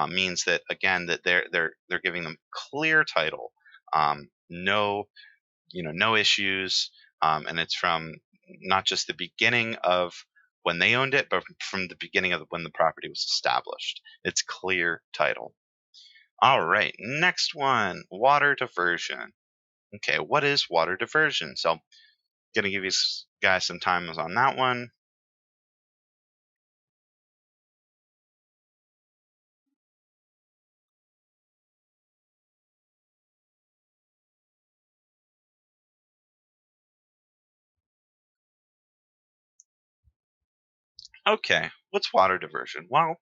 means that again that they're giving them clear title, no no issues, and it's from not just the beginning of when they owned it, but from the beginning of when the property was established. It's clear title. All right, next one, water diversion. Okay, what is water diversion? So, gonna give you guys some time on that one. Okay, what's water diversion? Well,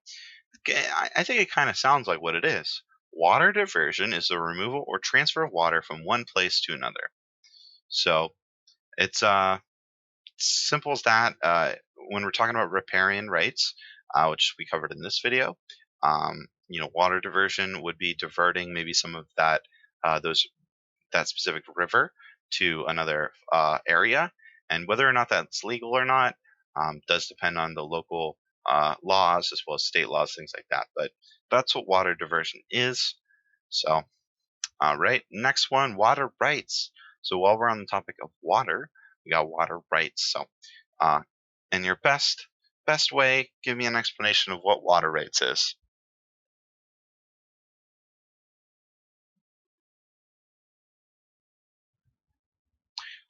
okay, I think it kind of sounds like what it is. Water diversion is the removal or transfer of water from one place to another. So it's simple as that. When we're talking about riparian rights, which we covered in this video, water diversion would be diverting maybe some of those that specific river to another area, and whether or not that's legal or not does depend on the local laws as well as state laws, things like that. But that's what water diversion is. So, all right, next one, water rights. So while we're on the topic of water, we got water rights. So, uh, in your best way, give me an explanation of what water rights is.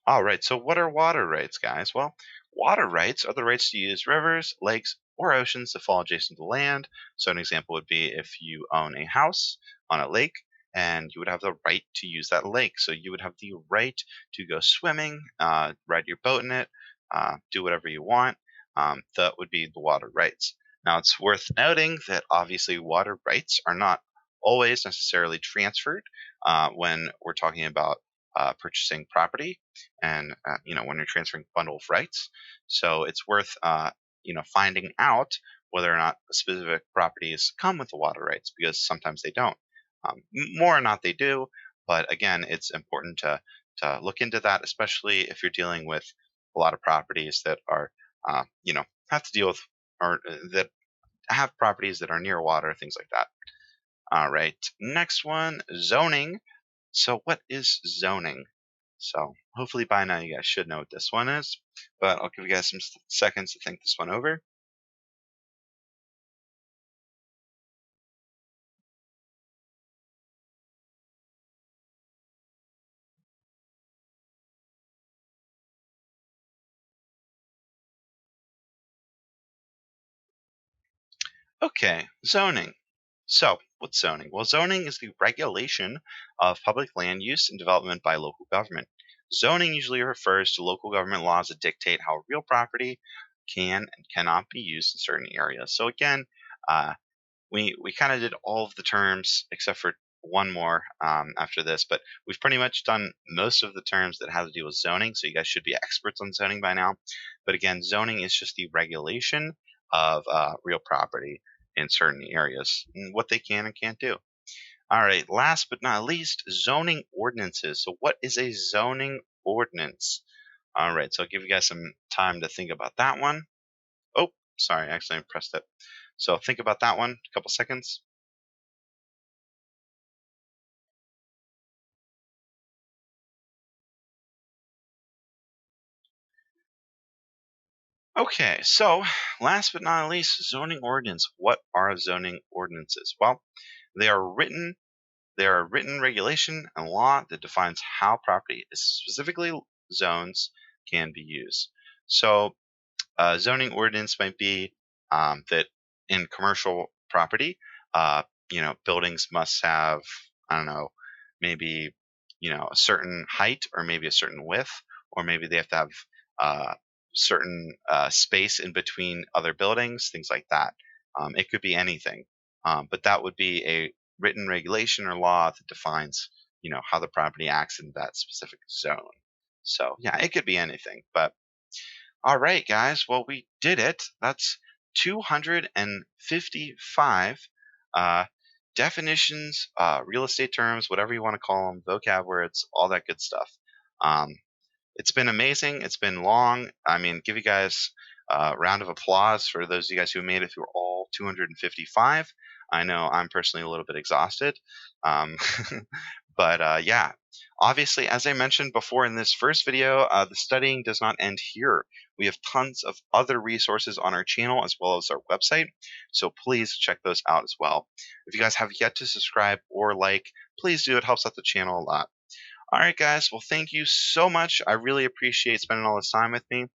All right, so what are water rights, guys? Well, water rights are the rights to use rivers, lakes, or oceans that fall adjacent to land. So, an example would be if you own a house on a lake and you would have the right to use that lake. So, you would have the right to go swimming, ride your boat in it, do whatever you want. That would be the water rights. Now, it's worth noting that obviously water rights are not always necessarily transferred when we're talking about purchasing property and when you're transferring bundle of rights. So it's worth finding out whether or not specific properties come with the water rights, because sometimes they don't. More or not they do, but again, it's important to look into that, especially if you're dealing with a lot of properties that are have to deal with, or that have properties that are near water, things like that. All right, next one, zoning. So what is zoning? So hopefully by now you guys should know what this one is, but I'll give you guys some seconds to think this one over. Okay, zoning. So what's zoning? Well, zoning is the regulation of public land use and development by local government. Zoning usually refers to local government laws that dictate how real property can and cannot be used in certain areas. So again, uh, we kind of did all of the terms except for one more after this, but we've pretty much done most of the terms that have to do with zoning, so you guys should be experts on zoning by now. But again, zoning is just the regulation of real property in certain areas, and what they can and can't do. All right, last but not least, zoning ordinances. So what is a zoning ordinance? All right, so I'll give you guys some time to think about that one. Oh, sorry, I accidentally pressed it. So think about that one, a couple seconds. Okay, so last but not least, zoning ordinance. What are zoning ordinances? Well, they are written they are written regulation and law that defines how property is specifically zones can be used. So zoning ordinance might be that in commercial property, buildings must have, I don't know, maybe, a certain height or maybe a certain width, or maybe they have to have certain space in between other buildings, things like that. It could be anything, but that would be a written regulation or law that defines, how the property acts in that specific zone. So yeah, it could be anything, but all right, guys. Well, we did it. That's 255 uh, definitions, real estate terms, whatever you want to call them, vocab words, all that good stuff. Um, it's been amazing. It's been long. I mean, give you guys a round of applause for those of you guys who made it through all 255. I know I'm personally a little bit exhausted. Um, but yeah, obviously, as I mentioned before in this first video, the studying does not end here. We have tons of other resources on our channel as well as our website, so please check those out as well. If you guys have yet to subscribe or like, please do. It helps out the channel a lot. All right, guys. Well, thank you so much. I really appreciate spending all this time with me.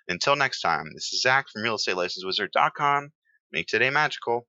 Until next time, this is Zach from RealEstateLicenseWizard.com. Make today magical.